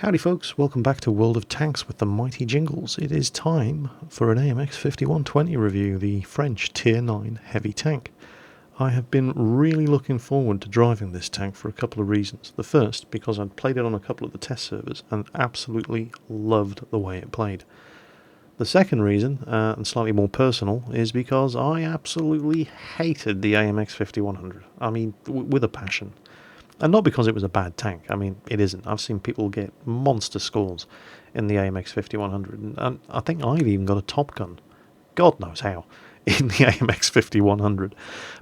Howdy folks, welcome back to World of Tanks with the mighty Jingles. It is time for an AMX50 review, the French Tier 9 heavy tank. I have been really looking forward to driving this tank for a couple of reasons. The first, because I'd played it on a couple of the test servers and absolutely loved the way it played. The second reason, and slightly more personal, is because I absolutely hated the AMX50. I mean, with a passion. And not because it was a bad tank. I mean, it isn't. I've seen people get monster scores in the AMX50, and I think I've even got a top gun, God knows how, in the AMX50.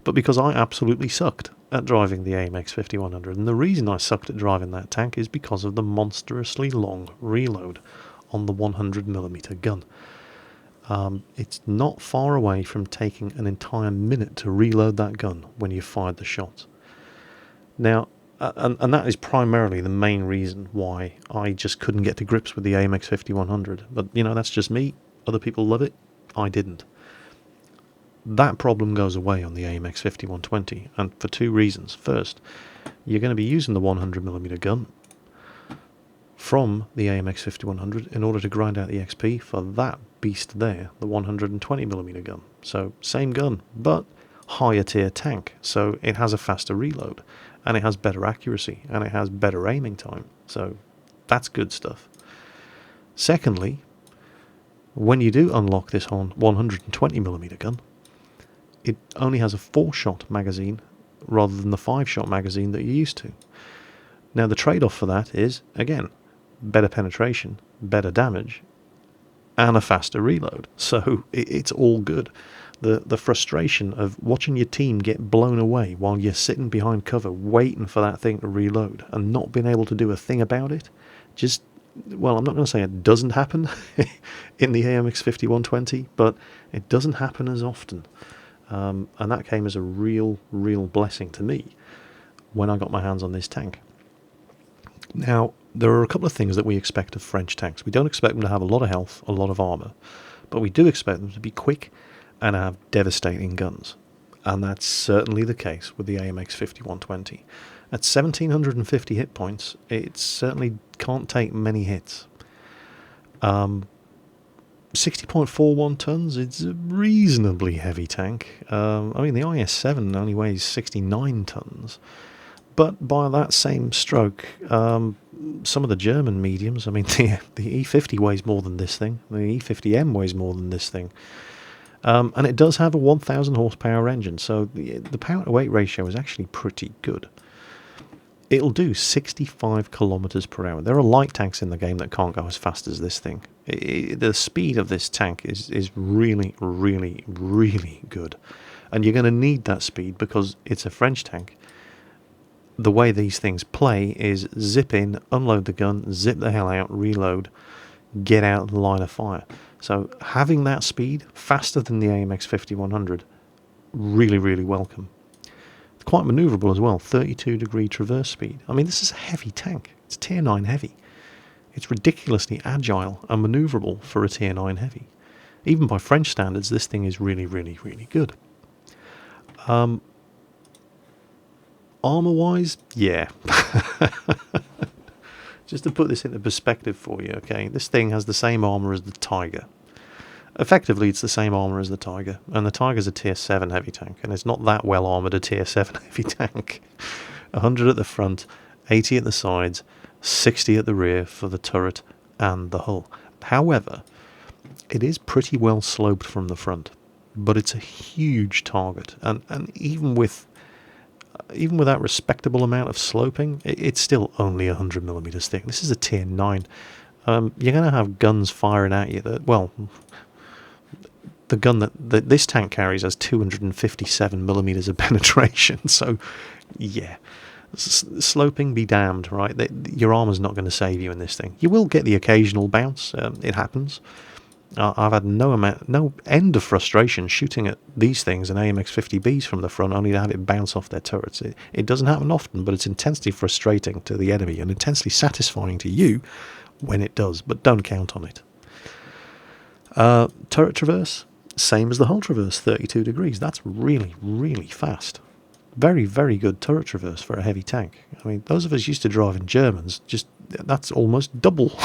But because I absolutely sucked at driving the AMX50, and the reason I sucked at driving that tank is because of the monstrously long reload on the 100mm gun. It's not far away from taking an entire minute to reload that gun when you've fired the shots. Now, and that is primarily the main reason why I just couldn't get to grips with the AMX50. But, you know, that's just me. Other people love it. I didn't. That problem goes away on the AMX50, and for two reasons. First, you're going to be using the 100mm gun from the AMX50 in order to grind out the XP for that beast there, the 120mm gun. So, same gun, but higher tier tank, so it has a faster reload, and it has better accuracy, and it has better aiming time, so that's good stuff. Secondly, when you do unlock this 120mm gun, it only has a 4-shot magazine rather than the 5-shot magazine that you're used to. Now the trade-off for that is, again, better penetration, better damage, and a faster reload, so it's all good. The frustration of watching your team get blown away while you're sitting behind cover waiting for that thing to reload and not being able to do a thing about it, just, well, I'm not going to say it doesn't happen in the AMX50, but it doesn't happen as often. And that came as a real blessing to me when I got my hands on this tank. Now, there are a couple of things that we expect of French tanks. We don't expect them to have a lot of health, a lot of armour, but we do expect them to be quick and have devastating guns. And that's certainly the case with the AMX50. At 1750 hit points, it certainly can't take many hits. 60.41 tons, it's a reasonably heavy tank. I mean, the IS-7 only weighs 69 tons. But by that same stroke, some of the German mediums, I mean, the E50 weighs more than this thing. The E50M weighs more than this thing. And it does have a 1000 horsepower engine, so the power to weight ratio is actually pretty good. It'll do 65 kilometers per hour. There are light tanks in the game that can't go as fast as this thing. The speed of this tank is really good. And you're going to need that speed because it's a French tank. The way these things play is zip in, unload the gun, zip the hell out, reload, get out of the line of fire. So having that speed, faster than the AMX50, really welcome. It's quite manoeuvrable as well, 32-degree traverse speed. I mean, this is a heavy tank. It's Tier 9 heavy. It's ridiculously agile and manoeuvrable for a Tier 9 heavy. Even by French standards, this thing is really good. Armour-wise, yeah. Just to put this into perspective for you, okay, this thing has the same armour as the Tiger. Effectively, it's the same armour as the Tiger, and the Tiger's a Tier 7 heavy tank, and it's not that well armoured a Tier 7 heavy tank. 100 at the front, 80 at the sides, 60 at the rear for the turret and the hull. However, it is pretty well sloped from the front, but it's a huge target, and even with that respectable amount of sloping, it's still only 100mm thick. This is a Tier 9. You're going to have guns firing at you that, well, the gun that this tank carries has 257mm of penetration, so yeah, sloping be damned, right? Your armor's not going to save you in this thing. You will get the occasional bounce, it happens. I've had no end of frustration shooting at these things and AMX50Bs from the front only to have it bounce off their turrets. It doesn't happen often, but it's intensely frustrating to the enemy and intensely satisfying to you when it does, but don't count on it. Turret traverse, same as the hull traverse, 32 degrees. That's really fast. Very good turret traverse for a heavy tank. I mean, those of us used to driving Germans, just That's almost double.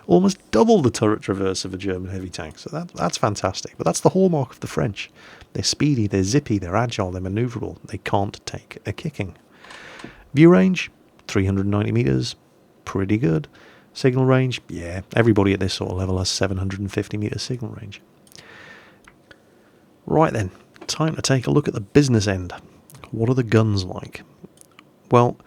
Almost double the turret traverse of a German heavy tank. So that's fantastic. But that's the hallmark of the French. They're speedy, they're zippy, they're agile, they're manoeuvrable. They can't take a kicking. View range, 390 meters, pretty good. Signal range, yeah, everybody at this sort of level has 750 meter signal range. Right then, time to take a look at the business end. What are the guns like? Well,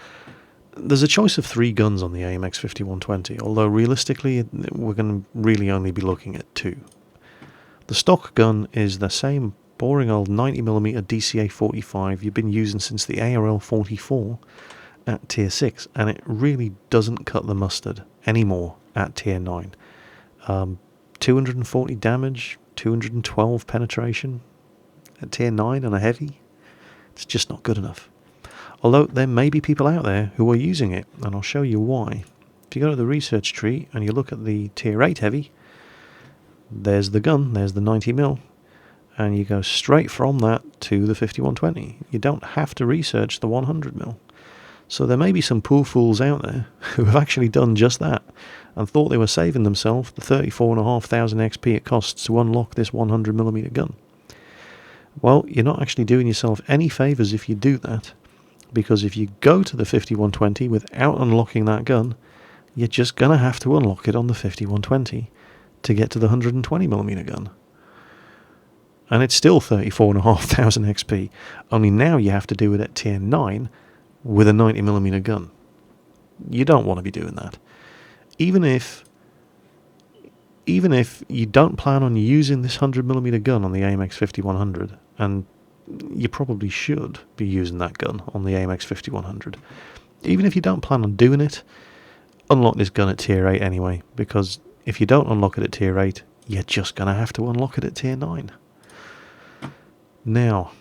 there's a choice of 3 guns on the AMX50-120, although realistically we're going to really only be looking at 2. The stock gun is the same boring old 90mm DCA-45 you've been using since the ARL-44 at Tier 6, and it really doesn't cut the mustard anymore at Tier 9. 240 damage, 212 penetration at Tier 9 on a heavy, it's just not good enough. Although there may be people out there who are using it, and I'll show you why. If you go to the research tree and you look at the Tier 8 heavy, there's the gun, there's the 90mm, and you go straight from that to the 5120. You don't have to research the 100mm. So there may be some poor fools out there who have actually done just that and thought they were saving themselves the 34,500 XP it costs to unlock this 100mm gun. Well, you're not actually doing yourself any favours if you do that, because if you go to the 5120 without unlocking that gun, you're just going to have to unlock it on the 5120 to get to the 120mm gun. And it's still 34,500 XP, only now you have to do it at Tier 9 with a 90mm gun. You don't want to be doing that. Even if you don't plan on using this 100mm gun on the AMX50-100, and you probably should be using that gun on the AMX50-100, even if you don't plan on doing it, unlock this gun at Tier 8 anyway, because if you don't unlock it at Tier 8, you're just going to have to unlock it at Tier 9. Now,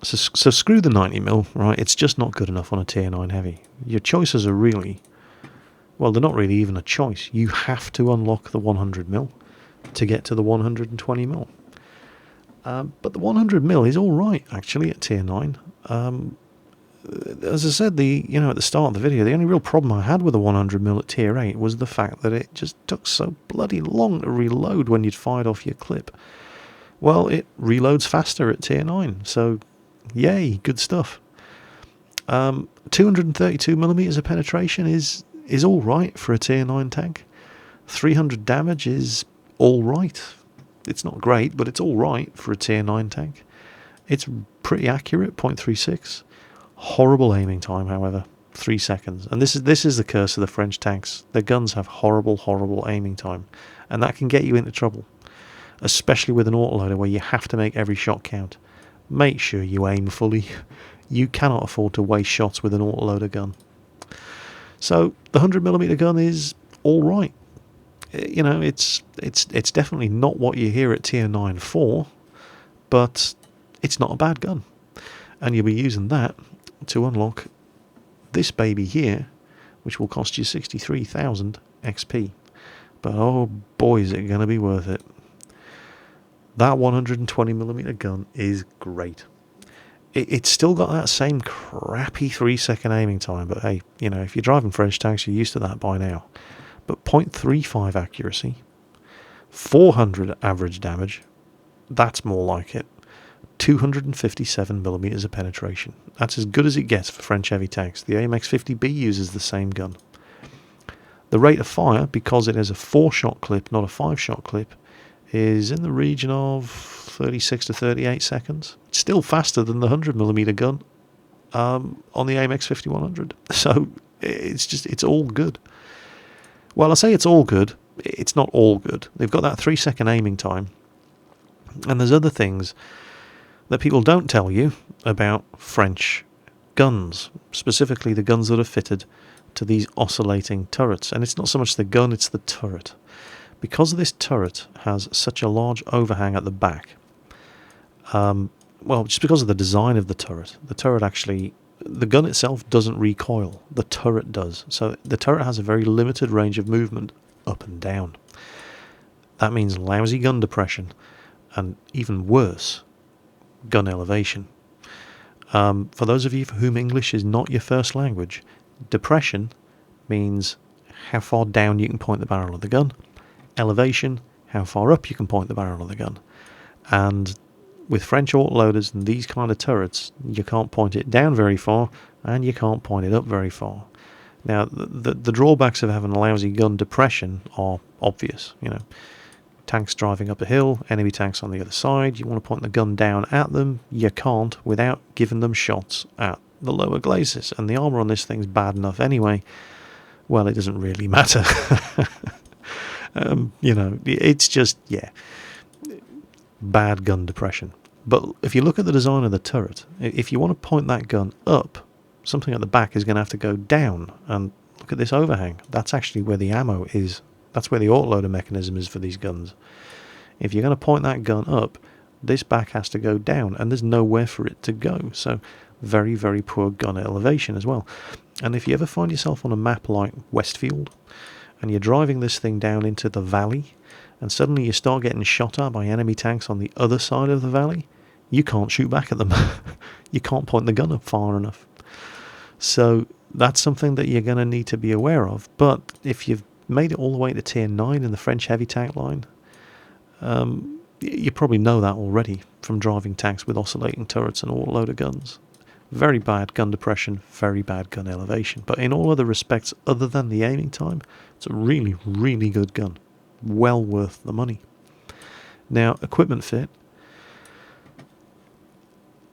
so screw the 90mm, right? It's just not good enough on a Tier 9 heavy. Your choices are really, well, they're not really even a choice. You have to unlock the 100mm to get to the 120mm. But the 100mm is alright, actually, at Tier 9. As I said, at the start of the video, the only real problem I had with the 100mm at Tier 8 was the fact that it just took so bloody long to reload when you'd fired off your clip. Well, it reloads faster at Tier 9, so yay, good stuff. 232mm of penetration is alright for a Tier 9 tank. 300 damage is alright. It's not great, but it's alright for a Tier 9 tank. It's pretty accurate, 0.36. Horrible aiming time, however, 3 seconds. And this is the curse of the French tanks. Their guns have horrible aiming time, and that can get you into trouble, especially with an autoloader where you have to make every shot count. Make sure you aim fully. You cannot afford to waste shots with an autoloader gun. So the 100mm gun is alright. It's definitely not what you hear at Tier 9 for, but it's not a bad gun. And you'll be using that to unlock this baby here, which will cost you 63,000 XP. But oh boy, is it going to be worth it. That 120mm gun is great. It's still got that same crappy 3-second aiming time, but hey, if you're driving French tanks, you're used to that by now. But 0.35 accuracy, 400 average damage, that's more like it. 257mm of penetration. That's as good as it gets for French heavy tanks. The AMX50B uses the same gun. The rate of fire, because it has a 4-shot clip, not a 5-shot clip, is in the region of 36 to 38 seconds. It's still faster than the 100mm gun on the AMX50-100. So it's all good. Well, I say it's all good. It's not all good. They've got that 3-second aiming time. And there's other things that people don't tell you about French guns, specifically the guns that are fitted to these oscillating turrets. And it's not so much the gun, it's the turret. Because this turret has such a large overhang at the back, just because of the design of the turret actually, the gun itself doesn't recoil, the turret does. So the turret has a very limited range of movement up and down. That means lousy gun depression, and even worse, gun elevation. For those of you for whom English is not your first language, depression means how far down you can point the barrel of the gun. Elevation, how far up you can point the barrel of the gun. And with French autoloaders and these kind of turrets, you can't point it down very far, and you can't point it up very far. Now, the drawbacks of having a lousy gun depression are obvious. You know, tanks driving up a hill, enemy tanks on the other side, you want to point the gun down at them, you can't without giving them shots at the lower glacis. And the armor on this thing's bad enough anyway. Well, it doesn't really matter. You know, it's just, yeah, bad gun depression. But if you look at the design of the turret, if you want to point that gun up, something at the back is going to have to go down. And look at this overhang. That's actually where the ammo is. That's where the autoloader mechanism is for these guns. If you're going to point that gun up, this back has to go down, and there's nowhere for it to go. So very, very poor gun elevation as well. And if you ever find yourself on a map like Westfield, and you're driving this thing down into the valley, and suddenly you start getting shot at by enemy tanks on the other side of the valley, you can't shoot back at them. You can't point the gun up far enough. So that's something that you're going to need to be aware of. But if you've made it all the way to tier 9 in the French heavy tank line, you probably know that already from driving tanks with oscillating turrets and autoloader guns. Very bad gun depression, very bad gun elevation. But in all other respects, other than the aiming time, it's a really, really good gun. Well worth the money. Now, equipment fit.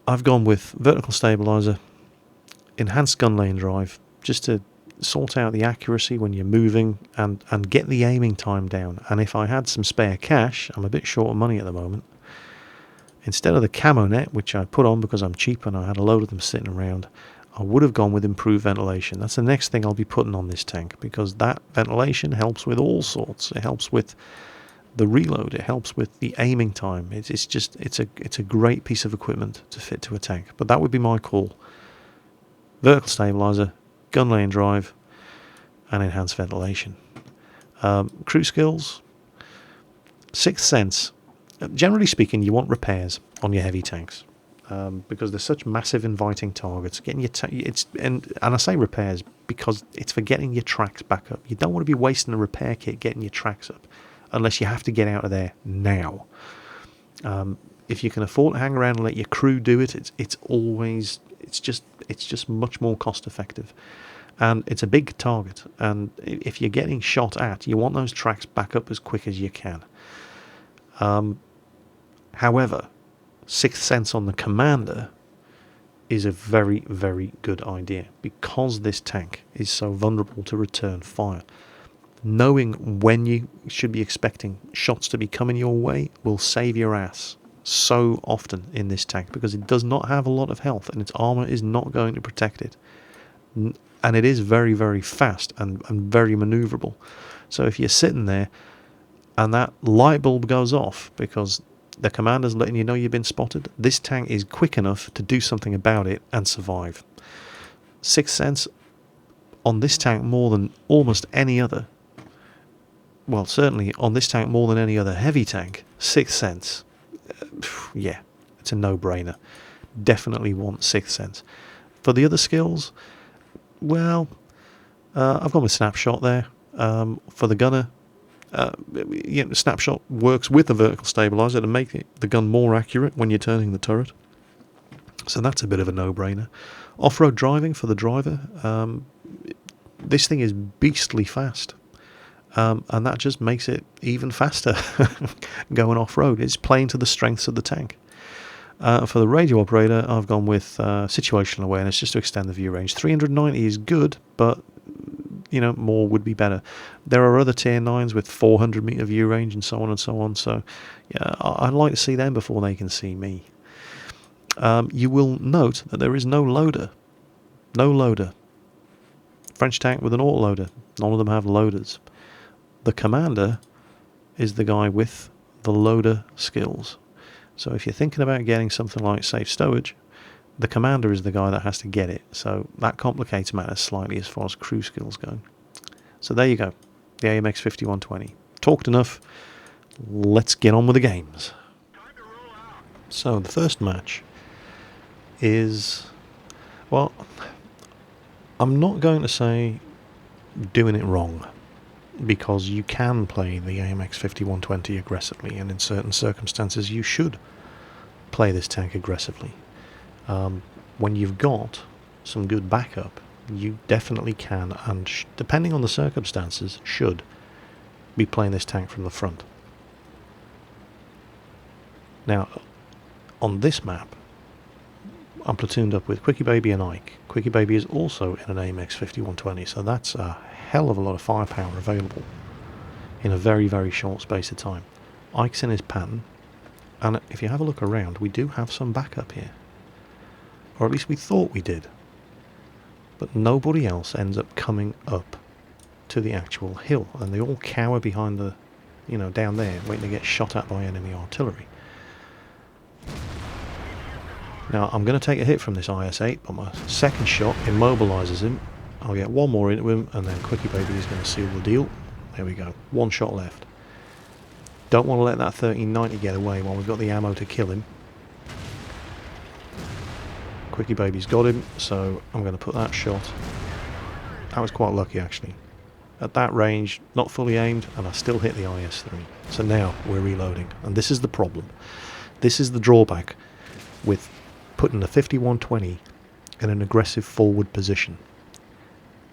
I've gone with vertical stabilizer, enhanced gun lane drive, just to sort out the accuracy when you're moving and get the aiming time down. And if I had some spare cash, I'm a bit short of money at the moment, instead of the camo net, which I put on because I'm cheap and I had a load of them sitting around, I would have gone with improved ventilation. That's the next thing I'll be putting on this tank, because that ventilation helps with all sorts. It helps with the reload, it helps with the aiming time. It's a great piece of equipment to fit to a tank. But that would be my call. Vertical stabilizer, gun lane drive, and enhanced ventilation. Crew skills, Sixth Sense. Generally speaking, you want repairs on your heavy tanks, because they're such massive inviting targets. Getting your and I say repairs because it's for getting your tracks back up. You don't want to be wasting a repair kit getting your tracks up, unless you have to get out of there now. If you can afford to hang around and let your crew do it, it's just much more cost effective. And it's a big target, and if you're getting shot at, you want those tracks back up as quick as you can. However, Sixth Sense on the Commander is a very, very good idea, because this tank is so vulnerable to return fire. Knowing when you should be expecting shots to be coming your way will save your ass so often in this tank, because it does not have a lot of health and its armor is not going to protect it. And it is very, very fast and very maneuverable. So if you're sitting there and that light bulb goes off because the commander's letting you know you've been spotted, this tank is quick enough to do something about it and survive. Sixth Sense on this tank more than almost any other, well, certainly on this tank more than any other heavy tank, Sixth Sense, yeah, it's a no-brainer. Definitely want Sixth Sense. For the other skills, well, I've gone with Snapshot there. For the gunner, Snapshot works with the vertical stabilizer to make the gun more accurate when you're turning the turret. So that's a bit of a no-brainer. Off-road driving for the driver, this thing is beastly fast. And that just makes it even faster going off-road. It's playing to the strengths of the tank. For the radio operator, I've gone with situational awareness, just to extend the view range. 390 is good, but more would be better. There are other tier 9s with 400 meter view range and so on and so on. So yeah, I'd like to see them before they can see me. You will note that there is no loader. No loader. French tank with an autoloader. None of them have loaders. The commander is the guy with the loader skills. So if you're thinking about getting something like safe stowage, the commander is the guy that has to get it. So that complicates matters slightly as far as crew skills go. So there you go, the AMX50 120. Talked enough, let's get on with the games. So the first match is, well, I'm not going to say doing it wrong, because you can play the AMX50 aggressively, and in certain circumstances you should play this tank aggressively. When you've got some good backup, you definitely can, and depending on the circumstances, should be playing this tank from the front. Now, on this map, I'm platooned up with Quickie Baby and Ike. Quickie Baby is also in an AMX50 so that's a hell of a lot of firepower available in a very, very short space of time. Ike's in his pattern, and if you have a look around, we do have some backup here. Or at least we thought we did. But nobody else ends up coming up to the actual hill, and they all cower behind the, down there, waiting to get shot at by enemy artillery. Now, I'm going to take a hit from this IS-8, but my second shot immobilises him. I'll get one more into him, and then Quickie Baby is going to seal the deal. There we go. One shot left. Don't want to let that 1390 get away while we've got the ammo to kill him. Quickie Baby's got him, so I'm going to put that shot. That was quite lucky, actually. At that range, not fully aimed, and I still hit the IS-3. So now we're reloading, and this is the problem. This is the drawback with putting the 5120 in an aggressive forward position.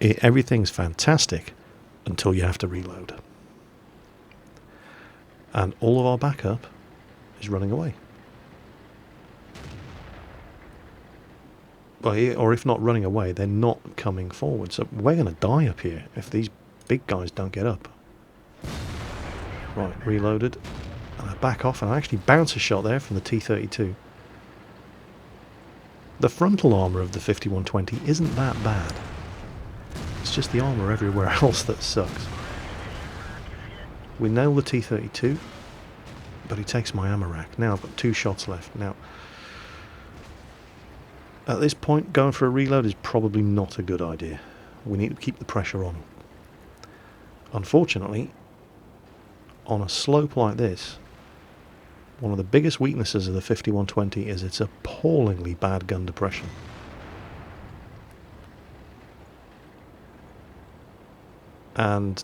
Everything's fantastic until you have to reload. And all of our backup is running away. Or if not running away, they're not coming forward. So we're going to die up here if these big guys don't get up. Right, reloaded. And I back off, and I actually bounce a shot there from the T-32. The frontal armour of the 5120 isn't that bad. It's just the armour everywhere else that sucks. We nail the T-32, but he takes my ammo rack. Now I've got 2 shots left. Now, at this point, going for a reload is probably not a good idea. We need to keep the pressure on. Unfortunately, on a slope like this, one of the biggest weaknesses of the 5120 is its appallingly bad gun depression. And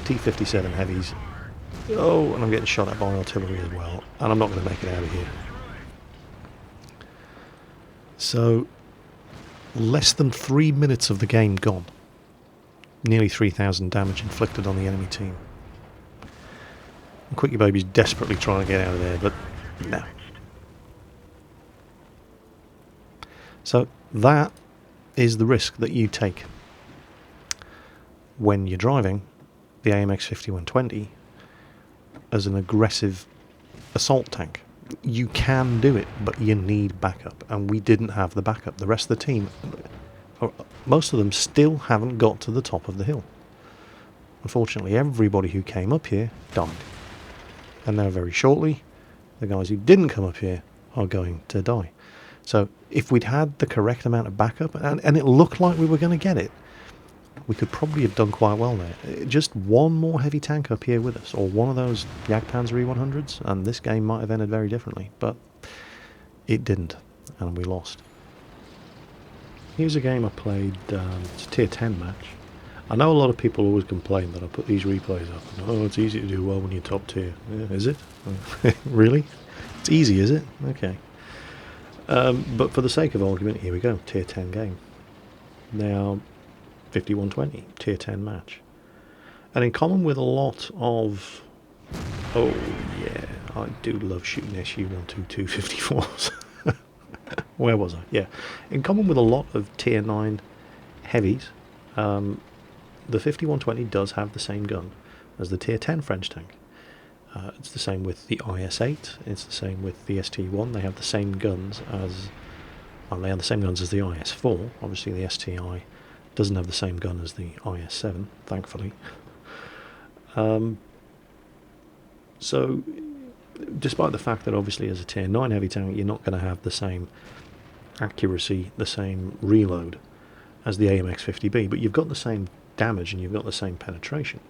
T-57 heavies. Oh, and I'm getting shot at by artillery as well. And I'm not going to make it out of here. So, less than 3 minutes of the game gone. Nearly 3,000 damage inflicted on the enemy team. And Quickie Baby's desperately trying to get out of there, but no. So that is the risk that you take when you're driving the AMX50 as an aggressive assault tank. You can do it, but you need backup, and we didn't have the backup. The rest of the team, most of them, still haven't got to the top of the hill. Unfortunately, everybody who came up here died. And now very shortly, the guys who didn't come up here are going to die. So if we'd had the correct amount of backup, and it looked like we were going to get it, we could probably have done quite well there. Just one more heavy tank up here with us, or one of those Jagdpanzer E100s, and this game might have ended very differently. But it didn't, and we lost. Here's a game I played, it's a tier 10 match. I know a lot of people always complain that I put these replays up. And, oh, it's easy to do well when you're top tier. Yeah, is it? Really? It's easy, is it? Okay. But for the sake of argument, here we go. Tier 10 game. Now, 5120, tier 10 match. And in common with a lot of... Oh, yeah, I do love shooting SU-122 54s. Where was I? Yeah. In common with a lot of tier 9 heavies, the 5120 does have the same gun as the tier 10 French tank. It's the same with the IS-8, it's the same with the ST-1. They have the same guns as... Well, they have the same guns as the IS-4. Obviously the STI doesn't have the same gun as the IS-7, thankfully. So, despite the fact that obviously as a tier 9 heavy tank you're not going to have the same accuracy, the same reload as the AMX50B, but you've got the same damage and you've got the same penetration.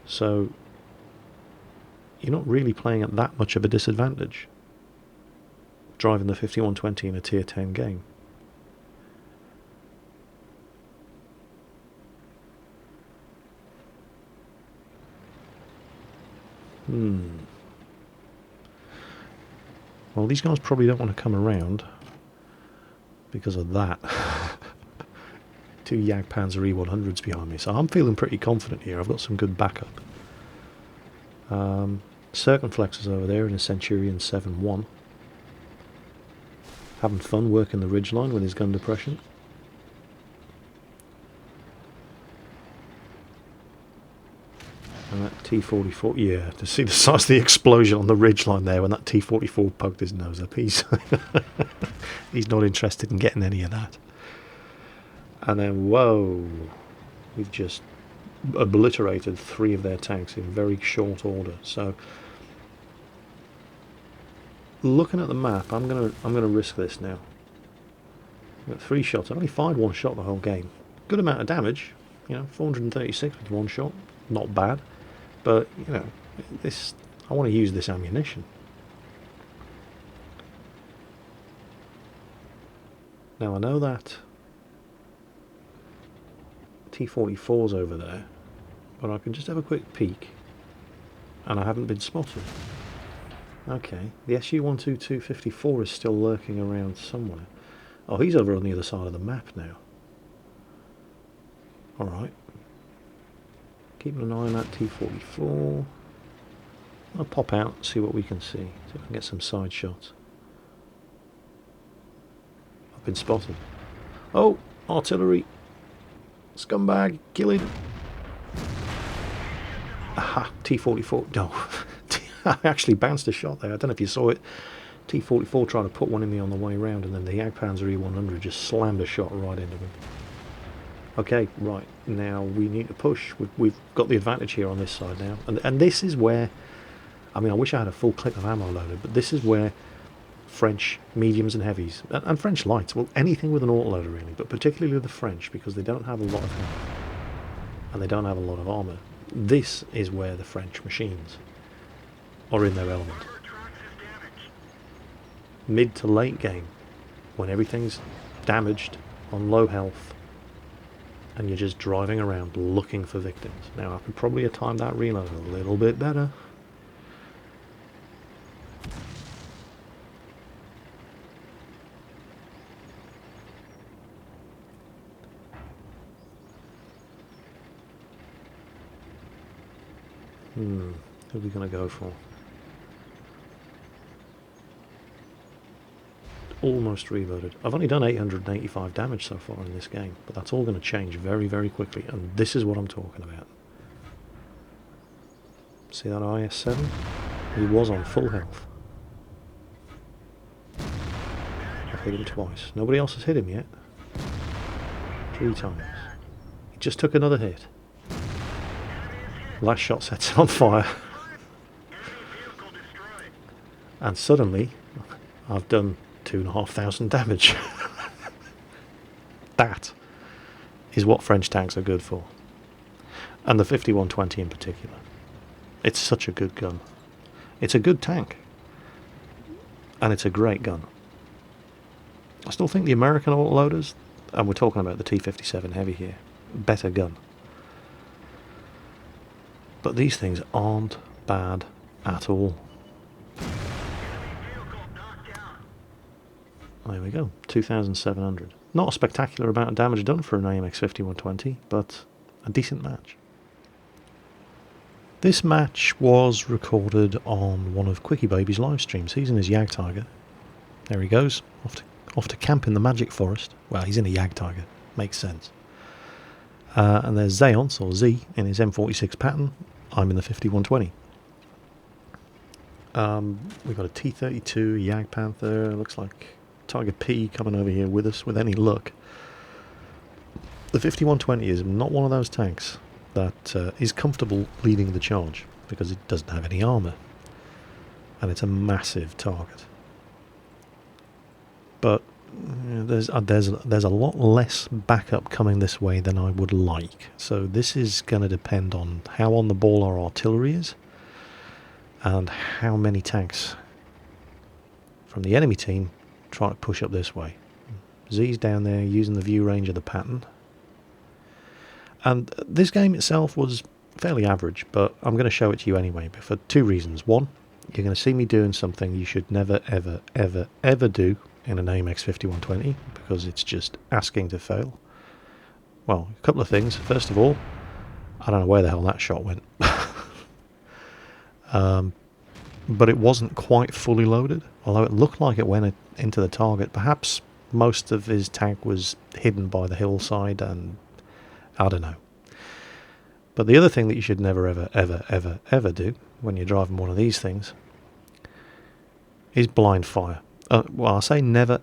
So you're not really playing at that much of a disadvantage driving the 5120 in a tier 10 game. Well, these guys probably don't want to come around because of that. Two Jagdpanzer E100s behind me, so I'm feeling pretty confident here. I've got some good backup. Circumflexes over there in a Centurion 7-1. Having fun working the ridgeline with his gun depression. And that T-44, yeah, to see the size of the explosion on the ridgeline there when that T-44 poked his nose up, he's not interested in getting any of that. And then, whoa, we've just obliterated 3 of their tanks in very short order. So, looking at the map, I'm gonna risk this now. I've got 3 shots. I've only fired 1 shot the whole game. Good amount of damage, you know, 436 with 1 shot, not bad. But you know, I want to use this ammunition. Now I know that T-44's over there, but I can just have a quick peek, and I haven't been spotted. Okay, the SU-122-54 is still lurking around somewhere. Oh, he's over on the other side of the map now. Alright. Keeping an eye on that T-44. I'll pop out and see what we can see. See if I can get some side shots. I've been spotted. Oh! Artillery! Scumbag! Kill him! Aha! T-44. No. I actually bounced a shot there. I don't know if you saw it. T-44 tried to put one in me on the way round, and then the Jagdpanzer E100 just slammed a shot right into him. Okay, right, now we need to push. We've got the advantage here on this side now. And this is where, I mean, I wish I had a full clip of ammo loaded, but this is where French mediums and heavies, and French lights, well, anything with an autoloader really, but particularly the French, because they don't have a lot of health, and they don't have a lot of armour. This is where the French machines are in their element. Mid to late game, when everything's damaged, on low health, and you're just driving around looking for victims. Now I could probably have timed that reload a little bit better. Who are we going to go for? Almost reloaded. I've only done 885 damage so far in this game, but that's all going to change very, very quickly, and this is what I'm talking about. See that IS-7? He was on full health. I've hit him twice. Nobody else has hit him yet. 3 times. He just took another hit. Last shot sets him on fire. And suddenly, I've done 2,500 damage. That is what French tanks are good for. And the 5120 in particular. It's such a good gun. It's a good tank. And it's a great gun. I still think the American autoloaders, and we're talking about the T-57 Heavy here, better gun. But these things aren't bad at all. There we go, 2,700. Not a spectacular amount of damage done for an AMX50-120, but a decent match. This match was recorded on one of Quickie Baby's live streams. He's in his Jagdtiger. There he goes, off to camp in the Magic Forest. Well, he's in a Jagdtiger, makes sense. And there's Zeonce, or Z, in his M46 pattern. I'm in the 5120. We've got a T-32, Jagdpanther, looks like Tiger P coming over here with us with any luck. The 5120 is not one of those tanks that is comfortable leading the charge because it doesn't have any armour, and it's a massive target. But there's a lot less backup coming this way than I would like. So this is going to depend on how on the ball our artillery is and how many tanks from the enemy team try to push up this way. Z's down there using the view range of the pattern. And this game itself was fairly average, but I'm going to show it to you anyway, but for two reasons. One, you're going to see me doing something you should never, ever, ever, ever do in an AMX50 120, because it's just asking to fail. Well, a couple of things. First of all, I don't know where the hell that shot went. But it wasn't quite fully loaded, although it looked like it went into the target. Perhaps most of his tank was hidden by the hillside, and I don't know. But the other thing that you should never, ever, ever, ever, ever do when you're driving one of these things is blind fire. Well, I say never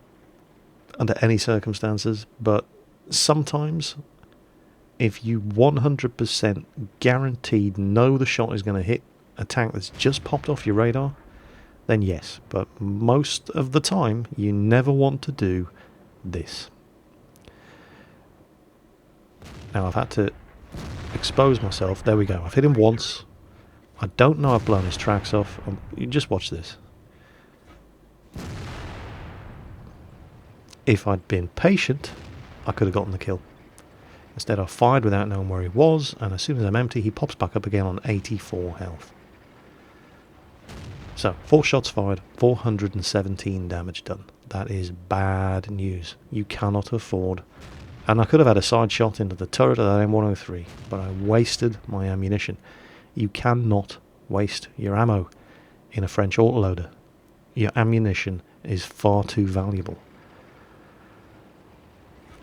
under any circumstances, but sometimes if you 100% guaranteed know the shot is going to hit a tank that's just popped off your radar, then yes. But most of the time, you never want to do this. Now, I've had to expose myself. There we go. I've hit him once. I don't know I've blown his tracks off. You just watch this. If I'd been patient, I could have gotten the kill. Instead, I fired without knowing where he was, and as soon as I'm empty, he pops back up again on 84 health. So, 4 shots fired, 417 damage done. That is bad news. You cannot afford. And I could have had a side shot into the turret of that M103, but I wasted my ammunition. You cannot waste your ammo in a French autoloader. Your ammunition is far too valuable.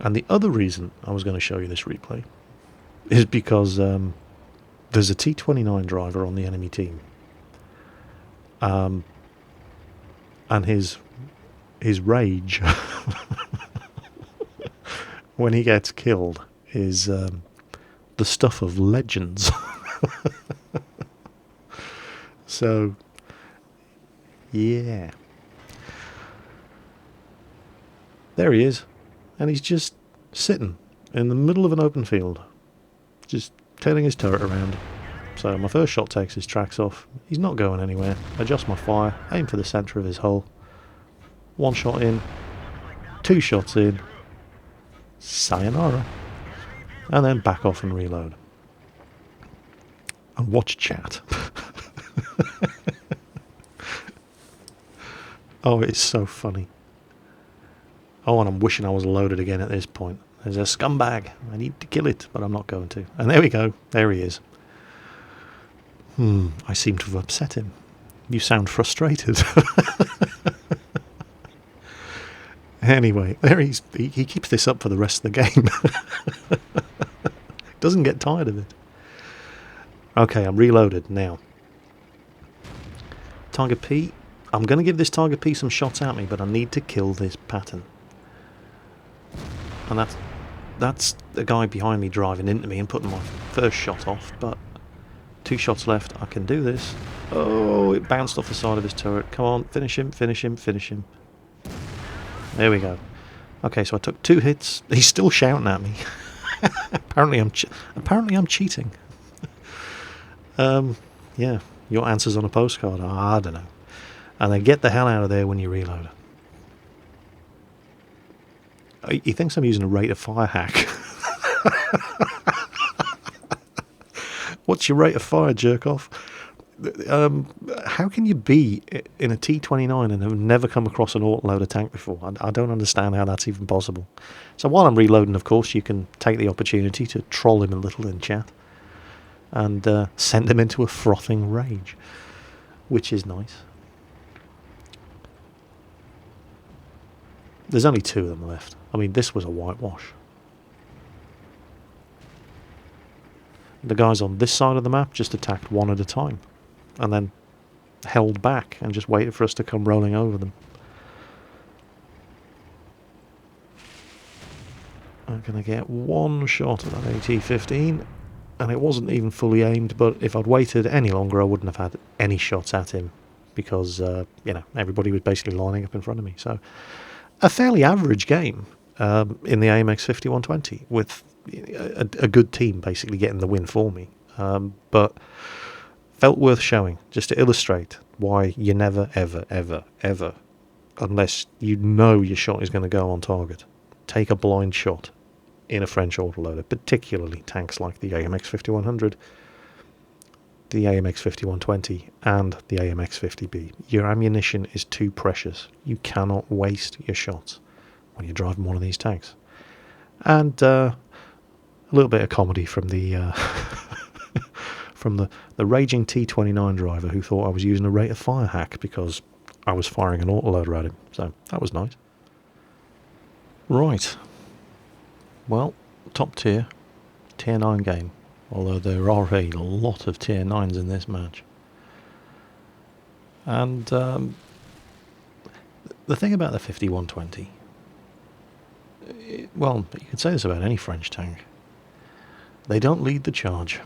And the other reason I was going to show you this replay is because there's a T29 driver on the enemy team. And his rage when he gets killed is the stuff of legends. So, yeah. There he is. And he's just sitting in the middle of an open field, just turning his turret around. So my first shot takes his tracks off. He's not going anywhere. Adjust my fire, aim for the centre of his hull. 1 shot in, 2 shots in, sayonara, and then back off and reload. And watch chat. Oh, it's so funny. Oh, and I'm wishing I was loaded again at this point. There's a scumbag. I need to kill it, but I'm not going to. And there we go. There he is. I seem to have upset him. You sound frustrated. Anyway, there he keeps this up for the rest of the game. Doesn't get tired of it. Okay, I'm reloaded now. Tiger P. I'm going to give this Tiger P some shots at me, but I need to kill this pattern. And that's the guy behind me driving into me and putting my first shot off, but 2 shots left. I can do this. Oh, it bounced off the side of his turret. Come on, finish him, finish him, finish him. There we go. Okay, so I took 2 hits. He's still shouting at me. Apparently I'm cheating. Yeah, your answer's on a postcard. I don't know. And then get the hell out of there when you reload. He thinks I'm using a rate of fire hack. What's your rate of fire, jerk off? How can you be in a T29 and have never come across an autoloader tank before? I don't understand how that's even possible. So while I'm reloading, of course, you can take the opportunity to troll him a little in chat and send him into a frothing rage, which is nice. There's only 2 of them left. I mean, this was a whitewash. The guys on this side of the map just attacked 1 at a time and then held back and just waited for us to come rolling over them. I'm going to get 1 shot at that AT-15, and it wasn't even fully aimed, but if I'd waited any longer I wouldn't have had any shots at him because, everybody was basically lining up in front of me. So, a fairly average game in the AMX50 120 with a good team basically getting the win for me. But felt worth showing just to illustrate why you never, ever, ever, ever, unless you know your shot is going to go on target, take a blind shot in a French autoloader, particularly tanks like the AMX50 100. the AMX5120 and the AMX50B. Your ammunition is too precious. You cannot waste your shots when you're driving one of these tanks. And a little bit of comedy from the from the raging T29 driver who thought I was using a rate of fire hack because I was firing an autoloader at him. So that was nice. Right. Well, top tier 9 game. Although there are a lot of tier 9s in this match. And the thing about the 5120, well, you could say this about any French tank. They don't lead the charge.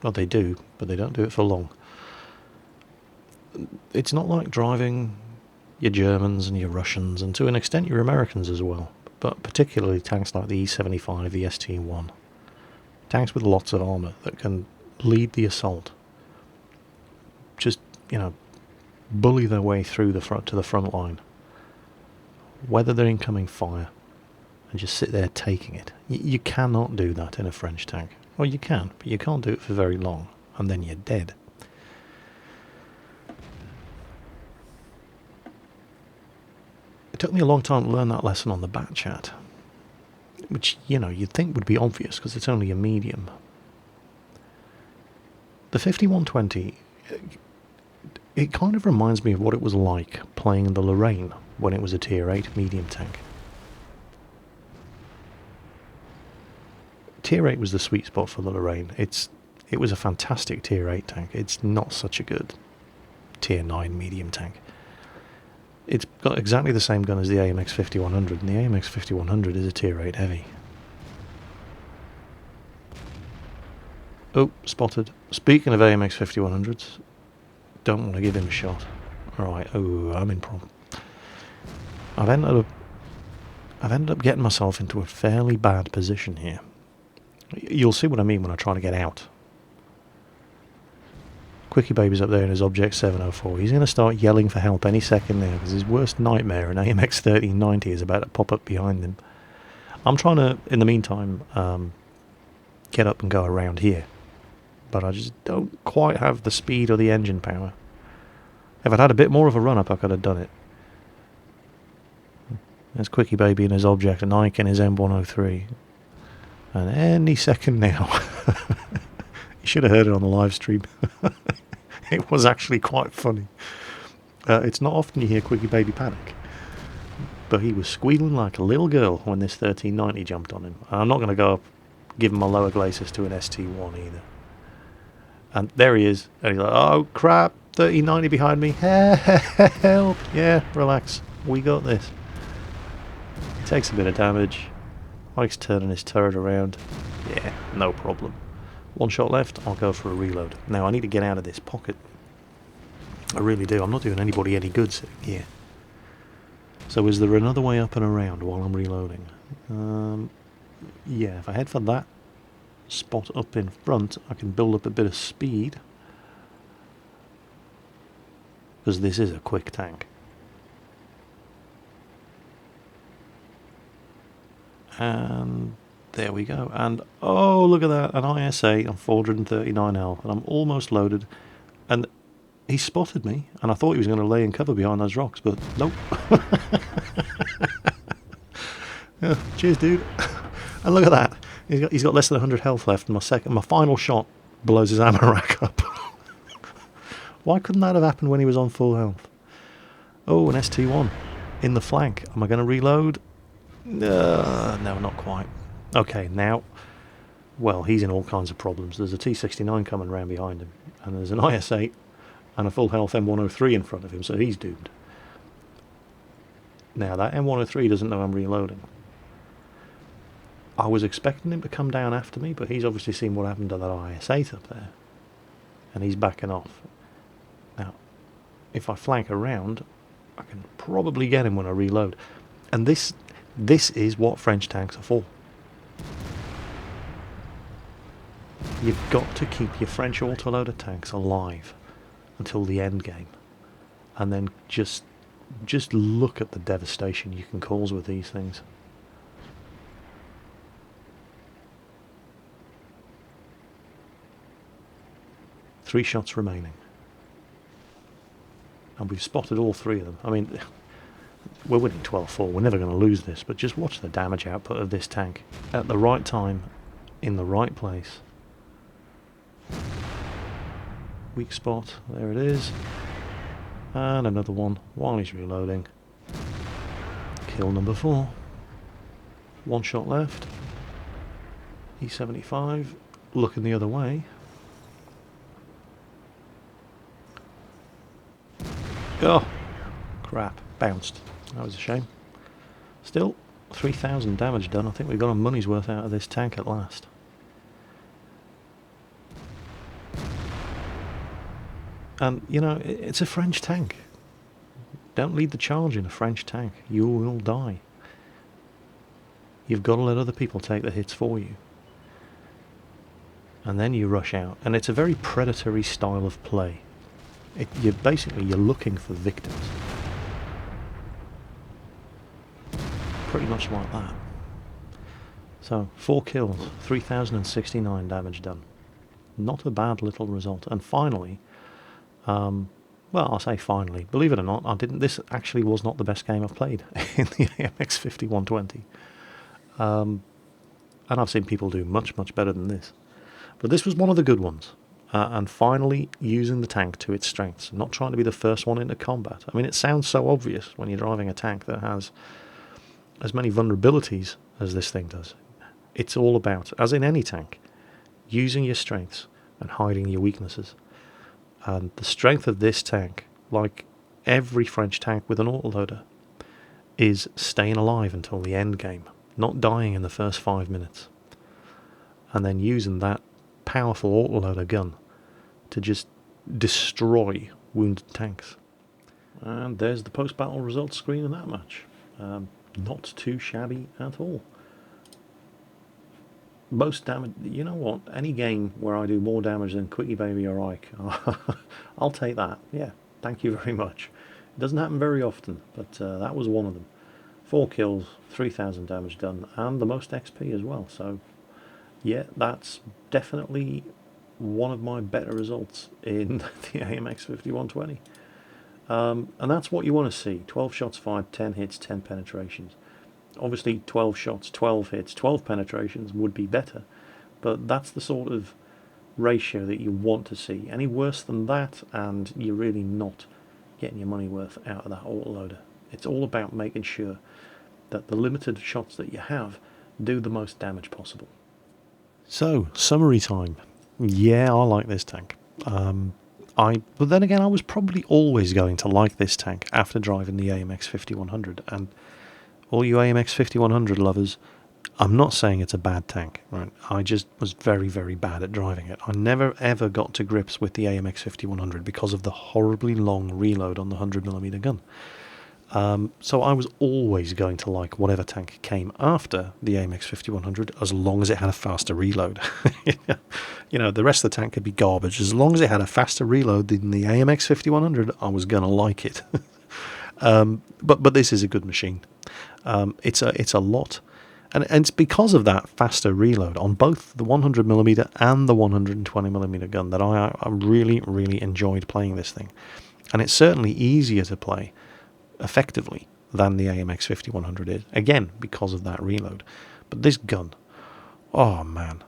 Well, they do, but they don't do it for long. It's not like driving your Germans and your Russians, and to an extent your Americans as well, but particularly tanks like the E75, the ST1. Tanks with lots of armour that can lead the assault. Just, bully their way through the front to the front line. Weather their incoming fire and just sit there taking it. You cannot do that in a French tank. Well, you can, but you can't do it for very long, and then you're dead. It took me a long time to learn that lesson on the bat chat, which, you'd think would be obvious because it's only a medium. The 5120, it kind of reminds me of what it was like playing the Lorraine when it was a tier 8 medium tank. Tier 8 was the sweet spot for the Lorraine. It was a fantastic tier 8 tank. It's not such a good tier 9 medium tank. It's got exactly the same gun as the AMX5100, and the AMX5100 is a tier 8 heavy. Oh, spotted. Speaking of AMX5100s, don't want to give him a shot. Alright, I'm in problem. I've ended up getting myself into a fairly bad position here. You'll see what I mean when I try to get out. Quickie Baby's up there in his Object 704. He's going to start yelling for help any second now because his worst nightmare, an AMX 1390, is about to pop up behind him. I'm trying to, in the meantime, get up and go around here. But I just don't quite have the speed or the engine power. If I'd had a bit more of a run-up, I could have done it. There's Quickie Baby in his Object, and Ike in his M103. And any second now. You should have heard it on the live stream. It was actually quite funny. It's not often you hear Quickie Baby panic. But he was squealing like a little girl when this 1390 jumped on him. I'm not going to go up, give him a lower glacis to an ST1 either. And there he is. And he's like, oh crap, 1390 behind me. Help. Yeah, relax. We got this. He takes a bit of damage. Ike's turning his turret around. Yeah, no problem. One shot left, I'll go for a reload. Now, I need to get out of this pocket. I really do. I'm not doing anybody any good sitting here. So is there another way up and around while I'm reloading? Yeah, if I head for that spot up in front, I can build up a bit of speed. Because this is a quick tank. And there we go. And oh, look at that, an ISA on 439L, and I'm almost loaded. And he spotted me, and I thought he was going to lay in cover behind those rocks, but nope. Yeah, cheers, dude. And look at that. He's got less than 100 health left, and my final shot blows his ammo rack up. Why couldn't that have happened when he was on full health? Oh, an ST1 in the flank. Am I going to reload? No, not quite. Okay, now, well, he's in all kinds of problems. There's a T69 coming around behind him, and there's an IS-8 and a full health M103 in front of him, so he's doomed. Now, that M103 doesn't know I'm reloading. I was expecting him to come down after me, but he's obviously seen what happened to that IS-8 up there, and he's backing off. Now, if I flank around, I can probably get him when I reload. And this is what French tanks are for. You've got to keep your French autoloader tanks alive until the end game, and then just look at the devastation you can cause with these things. 3 shots remaining. And we've spotted all 3 of them. I mean, we're winning 12-4. We're never going to lose this, but just watch the damage output of this tank. At the right time, in the right place. Weak spot. There it is. And another one while he's reloading. Kill number 4. 1 shot left. E75. Looking the other way. Oh, crap. Bounced. That was a shame. Still, 3,000 damage done. I think we've got our money's worth out of this tank at last. And, you know, it's a French tank. Don't lead the charge in a French tank. You will die. You've got to let other people take the hits for you. And then you rush out. And it's a very predatory style of play. You're looking for victims. Pretty much like that. So, 4 kills, 3,069 damage done. Not a bad little result. And finally, well, I'll say finally, believe it or not, this actually was not the best game I've played in the AMX50 120. And I've seen people do much, much better than this. But this was one of the good ones. And finally using the tank to its strengths. Not trying to be the first one into combat. I mean, it sounds so obvious when you're driving a tank that has as many vulnerabilities as this thing does. It's all about, as in any tank, using your strengths and hiding your weaknesses. And the strength of this tank, like every French tank with an autoloader, is staying alive until the end game, not dying in the first 5 minutes. And then using that powerful autoloader gun to just destroy wounded tanks. And there's the post-battle results screen of that match. Not too shabby at all. Most damage, you know what, any game where I do more damage than Quickie Baby or Ike, I'll take that. Yeah, thank you very much. It doesn't happen very often, but that was one of them. 4 kills, 3,000 damage done, and the most XP as well. So yeah, that's definitely one of my better results in the AMX50 120. And that's what you want to see. 12 shots fired, 10 hits, 10 penetrations. Obviously 12 shots, 12 hits, 12 penetrations would be better, but that's the sort of ratio that you want to see. Any worse than that and you're really not getting your money worth out of that autoloader. It's all about making sure that the limited shots that you have do the most damage possible. So, summary time. Yeah, I like this tank. But then again, I was probably always going to like this tank after driving the AMX50 100. And all you AMX50 100 lovers, I'm not saying it's a bad tank, right? I just was very, very bad at driving it. I never ever got to grips with the AMX50 100 because of the horribly long reload on the 100mm gun. So I was always going to like whatever tank came after the AMX50 100 as long as it had a faster reload. You know, the rest of the tank could be garbage. As long as it had a faster reload than the AMX50 100, I was going to like it. But this is a good machine. It's a lot. And it's because of that faster reload on both the 100mm and the 120mm gun that I really, really enjoyed playing this thing. And it's certainly easier to play effectively than the AMX50 100 is. Again, because of that reload. But this gun, oh man,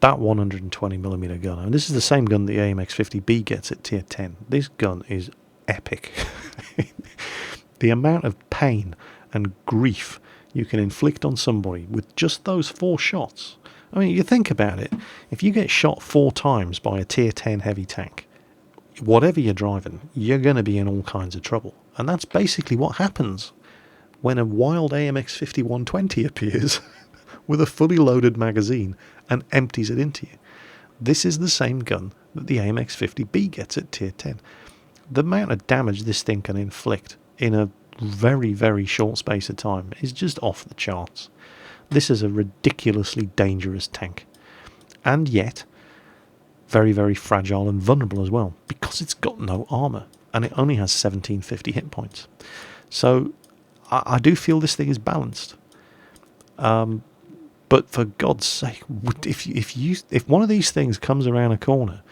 that 120mm gun, and this is the same gun the AMX50B gets at tier 10. This gun is epic. The amount of pain and grief you can inflict on somebody with just those 4 shots. I mean, you think about it. If you get shot 4 times by a tier 10 heavy tank, whatever you're driving, you're going to be in all kinds of trouble. And that's basically what happens when a wild AMX50 120 appears with a fully loaded magazine and empties it into you. This is the same gun that the AMX50B gets at tier 10. The amount of damage this thing can inflict in a very, very short space of time is just off the charts. This is a ridiculously dangerous tank. And yet, very, very fragile and vulnerable as well, because it's got no armour, and it only has 1750 hit points. So, I do feel this thing is balanced. But for God's sake, if one of these things comes around a corner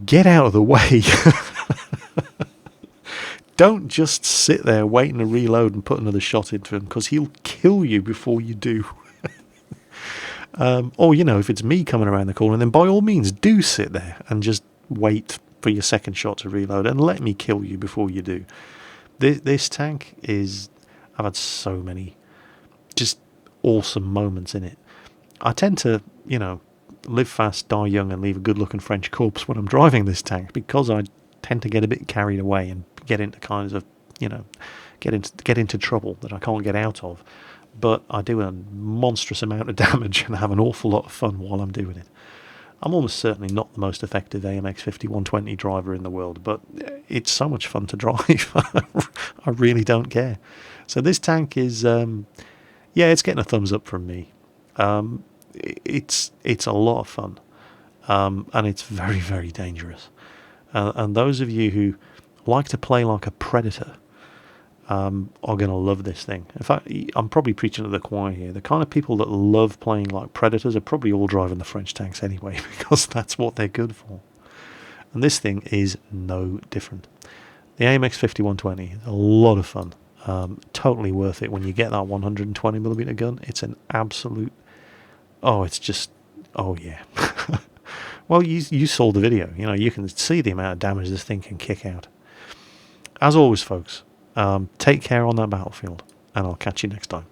get out of the way. Don't just sit there waiting to reload and put another shot into him, because he'll kill you before you do. Or, you know, if it's me coming around the corner, then by all means do sit there and just wait for your second shot to reload and let me kill you before you do. This tank is... I've had so many just awesome moments in it. I tend to, you know, live fast, die young, and leave a good-looking French corpse when I'm driving this tank, because I tend to get a bit carried away and get into kinds of, you know, get into trouble that I can't get out of. But I do a monstrous amount of damage and have an awful lot of fun while I'm doing it. I'm almost certainly not the most effective AMX50 120 driver in the world, but it's so much fun to drive. I really don't care. So this tank is, yeah, it's getting a thumbs up from me. It's a lot of fun, and it's very, very dangerous. And those of you who like to play like a predator are going to love this thing. In fact, I'm probably preaching to the choir here. The kind of people that love playing like predators are probably all driving the French tanks anyway, because that's what they're good for. And this thing is no different. The AMX50 120 is a lot of fun. Totally worth it when you get that 120mm gun. It's an absolute... Oh, it's just... Oh, yeah. Well, you saw the video. You know, you can see the amount of damage this thing can kick out. As always, folks, take care on that battlefield, and I'll catch you next time.